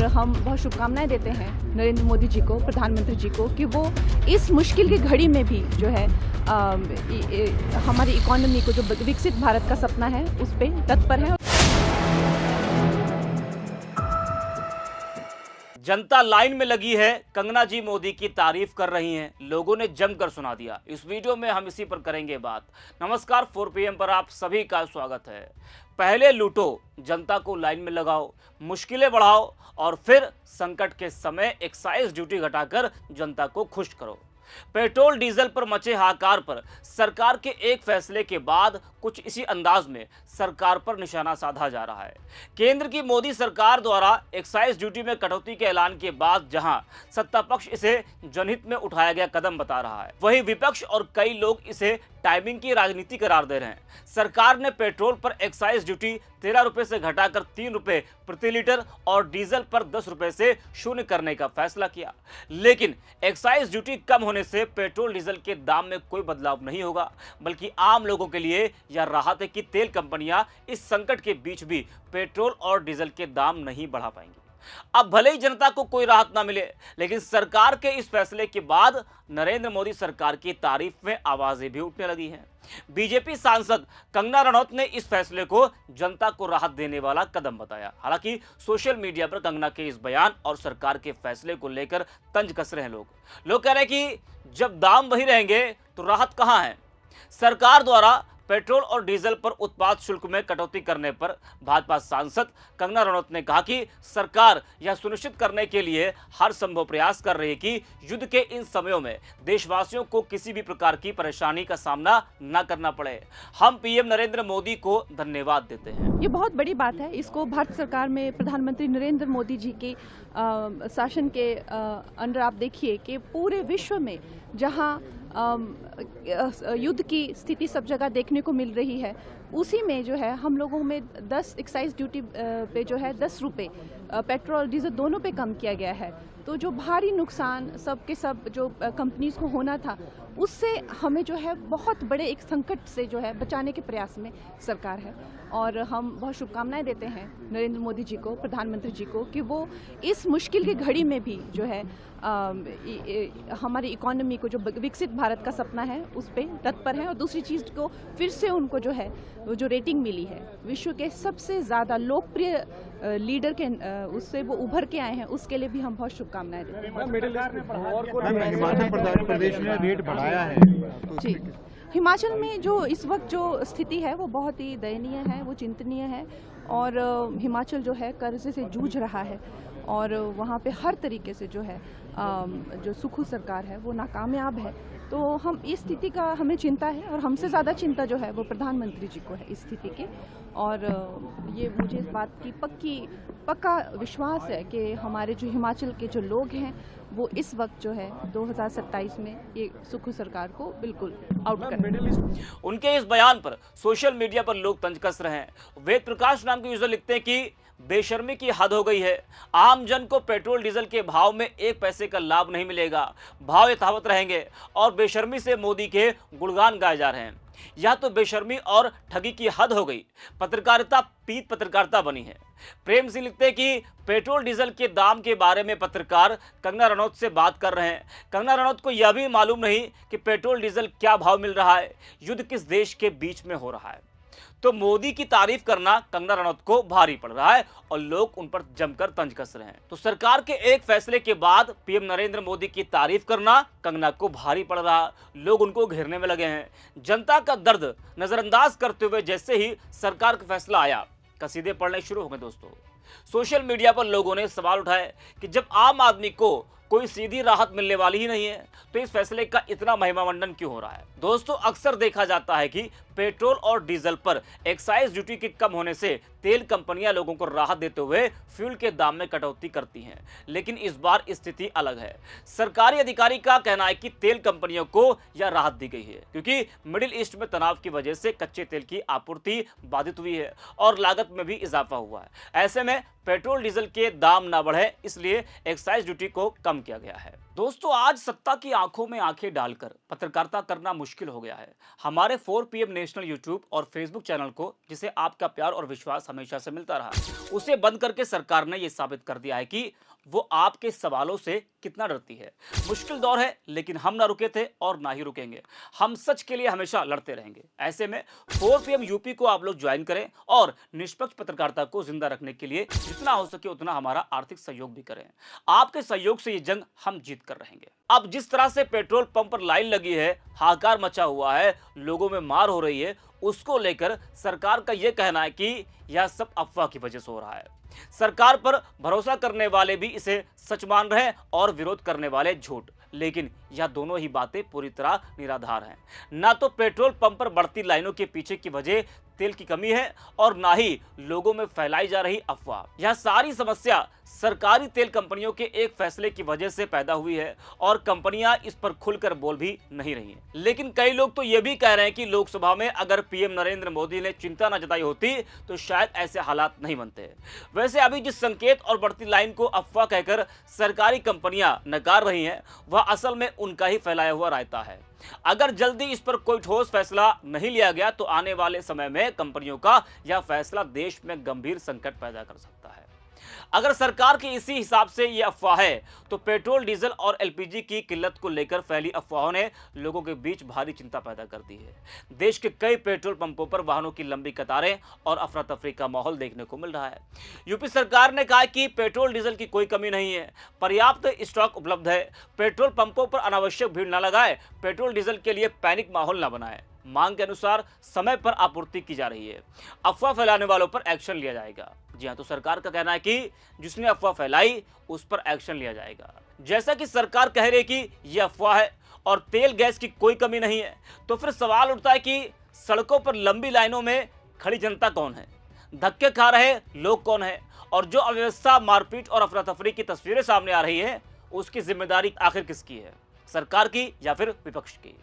हम बहुत शुभकामनाएं देते हैं नरेंद्र मोदी जी को, प्रधानमंत्री जी को, कि वो इस मुश्किल की घड़ी में भी जो है हमारी इकोनॉमी को, जो विकसित भारत का सपना है, उस पर तत्पर है। जनता लाइन में लगी है, कंगना जी मोदी की तारीफ कर रही हैं, लोगों ने जमकर सुना दिया। इस वीडियो में हम इसी पर करेंगे बात। नमस्कार, 4 PM पर आप सभी का स्वागत है। पहले लूटो, जनता को लाइन में लगाओ, मुश्किलें बढ़ाओ और फिर संकट के समय एक्साइज ड्यूटी घटाकर जनता को खुश करो। पेट्रोल डीजल पर मचे हाहाकार पर सरकार के एक फैसले के बाद कुछ इसी अंदाज में सरकार पर निशाना साधा जा रहा है। केंद्र की मोदी सरकार द्वारा एक्साइज ड्यूटी में कटौती के ऐलान के बाद जहां सत्ता पक्ष इसे जनहित में उठाया गया कदम बता रहा है, वहीं विपक्ष और कई लोग इसे टाइमिंग की राजनीति करार दे रहे हैं। सरकार ने पेट्रोल पर एक्साइज ड्यूटी 13 रुपए से घटाकर 3 रुपए प्रति लीटर और डीजल पर 10 रुपए से शून्य करने का फैसला किया। लेकिन एक्साइज ड्यूटी कम होने से पेट्रोल डीजल के दाम में कोई बदलाव नहीं होगा, बल्कि आम लोगों के लिए यह राहत है कि तेल कंपनियां इस संकट के बीच भी पेट्रोल और डीजल के दाम नहीं बढ़ा पाएंगी। अब भले ही जनता को कोई राहत ना मिले, लेकिन सरकार के इस फैसले के बाद नरेंद्र मोदी सरकार की तारीफ में आवाजें भी उठने लगी हैं। बीजेपी सांसद कंगना रनौत ने इस फैसले को जनता को राहत देने वाला कदम बताया। हालांकि सोशल मीडिया पर कंगना के इस बयान और सरकार के फैसले को लेकर तंज कस रहे हैं लोग कह रहे हैं कि जब दाम वही रहेंगे तो राहत कहां है। सरकार द्वारा पेट्रोल और डीजल पर उत्पाद शुल्क में कटौती करने पर भाजपा सांसद कंगना रनौत ने कहा कि सरकार यह सुनिश्चित करने के लिए हर संभव प्रयास कर रही है कि युद्ध के इन समयों में देशवासियों को किसी भी प्रकार की परेशानी का सामना न करना पड़े। हम पीएम नरेंद्र मोदी को धन्यवाद देते हैं। ये बहुत बड़ी बात है। इसको भारत सरकार में प्रधानमंत्री नरेंद्र मोदी जी के शासन के अंडर आप देखिए कि पूरे विश्व में जहां युद्ध की स्थिति सब जगह देखने को मिल रही है, उसी में जो है हम लोगों में 10 एक्साइज ड्यूटी पे जो है 10 रुपये पेट्रोल डीजल दोनों पे कम किया गया है। तो जो भारी नुकसान सब के सब जो कंपनीज को होना था, उससे हमें जो है बहुत बड़े एक संकट से जो है बचाने के प्रयास में सरकार है। और हम बहुत शुभकामनाएं देते हैं नरेंद्र मोदी जी को, प्रधानमंत्री जी को, कि वो इस मुश्किल की घड़ी में भी जो है हमारी इकोनॉमी को, जो विकसित भारत का सपना है, उस पर तत्पर है। और दूसरी चीज़ को फिर से उनको जो है वो जो रेटिंग मिली है विश्व के सबसे ज़्यादा लोकप्रिय लीडर के, उससे वो उभर के आए हैं, उसके लिए भी हम बहुत शुभकामनाएं देते हैं। हिमाचल प्रदेश में रेट बढ़ाया है जी, हिमाचल में जो इस वक्त जो स्थिति है वो बहुत ही दयनीय है, वो चिंतनीय है। और हिमाचल जो है कर्जे से जूझ रहा है और वहाँ पे हर तरीके से जो है जो सुखू सरकार है वो नाकामयाब है। तो हम इस स्थिति का हमें चिंता है और हमसे ज़्यादा चिंता जो है वो प्रधानमंत्री जी को है इस स्थिति के। और ये मुझे इस बात की पक्का विश्वास है कि हमारे जो हिमाचल के जो लोग हैं वो इस वक्त जो है 2027 में ये सुखू सरकार को बिल्कुल आउट करेंगे। उनके इस बयान पर सोशल मीडिया पर लोग तंज कस रहे हैं। वेद प्रकाश नाम के यूजर लिखते हैं कि बेशर्मी की हद हो गई है। आम जन को पेट्रोल डीजल के भाव में 1 पैसे का लाभ नहीं मिलेगा, भाव यथावत रहेंगे और बेशर्मी से मोदी के गुणगान गाए जा रहे हैं। यह तो बेशर्मी और ठगी की हद हो गई। पत्रकारिता पीत पत्रकारिता बनी है। प्रेम सिंह लिखते हैं कि पेट्रोल डीजल के दाम के बारे में पत्रकार कंगना रनौत से बात कर रहे हैं। कंगना रनौत को यह भी मालूम नहीं कि पेट्रोल डीजल क्या भाव मिल रहा है, युद्ध किस देश के बीच में हो रहा है। तो मोदी की तारीफ करना कंगना रनौत को भारी पड़ रहा है और लोग उन पर जमकर तंज कस रहे हैं। तो सरकार के एक फैसले के बाद पीएम नरेंद्र मोदी की तारीफ करना कंगना को भारी पड़ रहा, लोग उनको घेरने में लगे हैं। जनता का दर्द नजरअंदाज करते हुए जैसे ही सरकार का फैसला आया, कसीदे पढ़ने शुरू हो गए। दोस्तों, सोशल मीडिया पर लोगों ने सवाल उठाए कि जब आम आदमी को कोई सीधी राहत मिलने वाली ही नहीं है तो इस फैसले का इतना महिमामंडन क्यों हो रहा है। दोस्तों, अक्सर देखा जाता है कि पेट्रोल और डीजल पर एक्साइज ड्यूटी के कम होने से तेल कंपनियां लोगों को राहत देते हुए फ्यूल के दाम में कटौती करती हैं, लेकिन इस बार स्थिति अलग है। सरकारी अधिकारी का कहना है कि तेल कंपनियों को यह राहत दी गई है क्योंकि मिडिल ईस्ट में तनाव की वजह से कच्चे तेल की आपूर्ति बाधित हुई है और लागत में भी इजाफा हुआ है। ऐसे में पेट्रोल डीजल के दाम ना बढ़े, इसलिए एक्साइज ड्यूटी को कम किया गया है। दोस्तों, आज सत्ता की आंखों में आंखें डालकर पत्रकारिता करना मुश्किल हो गया है। हमारे 4 PM नेशनल यूट्यूब और फेसबुक चैनल को, जिसे आपका प्यार और विश्वास हमेशा से मिलता रहा। उसे बंद करके सरकार ने यह साबित कर दिया है कि वो आपके सवालों से कितना डरती है। मुश्किल दौर है, लेकिन हम ना रुके थे और ना ही रुकेंगे। हम सच के लिए हमेशा लड़ते रहेंगे। ऐसे में 4 PM यूपी को आप लोग ज्वाइन करें और निष्पक्ष पत्रकारिता को जिंदा रखने के लिए जितना हो सके उतना हमारा आर्थिक सहयोग भी करें। आपके सहयोग से ये जंग हम जीत कर रहेंगे। अब जिस तरह से पेट्रोल पंप पर लाइन लगी है, हाहाकार मचा हुआ है, लोगों में मार हो रही है, उसको लेकर सरकार का यह कहना है कि यह सब अफवाह की वजह से हो रहा है। सरकार पर भरोसा करने वाले भी इसे सच मान रहे हैं और विरोध करने वाले झूठ। लेकिन यह दोनों ही बातें पूरी तरह निराधार हैं। ना तो पेट्रोल पंप पर बढ़ती लाइनों के पीछे की वजह तेल की कमी है और ना ही लोगों में फैलाई जा रही अफवाह। यह सारी समस्या सरकारी तेल कंपनियों के एक फैसले की वजह से पैदा हुई है और कंपनियां इस पर खुलकर बोल भी नहीं रही हैं। लेकिन कई लोग तो ये भी कह रहे हैं कि लोकसभा में अगर पीएम नरेंद्र मोदी ने चिंता न जताई होती तो शायद ऐसे हालात नहीं बनते। वैसे अभी जिस संकेत और बढ़ती लाइन को अफवाह कहकर सरकारी कंपनियां नकार रही हैं, वह असल में उनका ही फैलाया हुआ रायता है। अगर जल्दी इस पर कोई ठोस फैसला नहीं लिया गया तो आने वाले समय में कंपनियों का यह फैसला देश में गंभीर संकट पैदा कर सकता है। अगर सरकार की इसी हिसाब से यह अफवाह है तो पेट्रोल, डीजल और एलपीजी की किल्लत को लेकर फैली अफवाहों ने लोगों के बीच भारी चिंता पैदा कर दी है। देश के कई पेट्रोल पंपों पर वाहनों की लंबी कतारें और अफरा तफरी का माहौल देखने को मिल रहा है। यूपी सरकार ने कहा कि पेट्रोल डीजल की कोई कमी नहीं है, पर्याप्त स्टॉक उपलब्ध है। पेट्रोल पंपों पर अनावश्यक भीड़ न लगाए, पेट्रोल डीजल के लिए पैनिक माहौल न बनाए। मांग के अनुसार समय पर आपूर्ति की जा रही है। अफवाह फैलाने वालों पर एक्शन लिया जाएगा। जी हाँ, तो सरकार का कहना है कि जिसने अफवाह फैलाई उस पर एक्शन लिया जाएगा। जैसा कि सरकार कह रही है कि यह अफवाह है और तेल गैस की कोई कमी नहीं है, तो फिर सवाल उठता है कि सड़कों पर लंबी लाइनों में खड़ी जनता कौन है, धक्के खा रहे लोग कौन है, और जो अव्यवस्था, मारपीट और अफरा तफरी की तस्वीरें सामने आ रही है, उसकी जिम्मेदारी आखिर किसकी है, सरकार की या फिर विपक्ष की?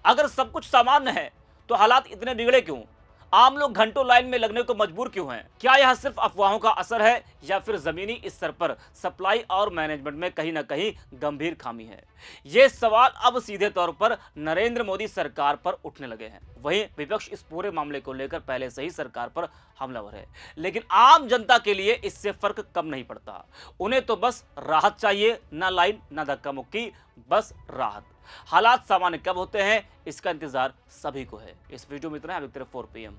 अगर सब कुछ सामान्य है तो हालात इतने बिगड़े क्यों? आम लोग घंटों लाइन में लगने को मजबूर क्यों हैं? क्या यह सिर्फ अफवाहों का असर है या फिर जमीनी स्तर पर सप्लाई और मैनेजमेंट में कहीं ना कहीं गंभीर खामी है? ये सवाल अब सीधे तौर पर नरेंद्र मोदी सरकार पर उठने लगे हैं। वहीं विपक्ष इस पूरे मामले को लेकर पहले से ही सरकार पर हमलावर है, लेकिन आम जनता के लिए इससे फर्क कम नहीं पड़ता। उन्हें तो बस राहत चाहिए, ना लाइन ना धक्का मुक्की, बस राहत। हालात सामान्य कब होते हैं, इसका इंतजार सभी को है। इस वीडियो में इतना है। अब 4 PM।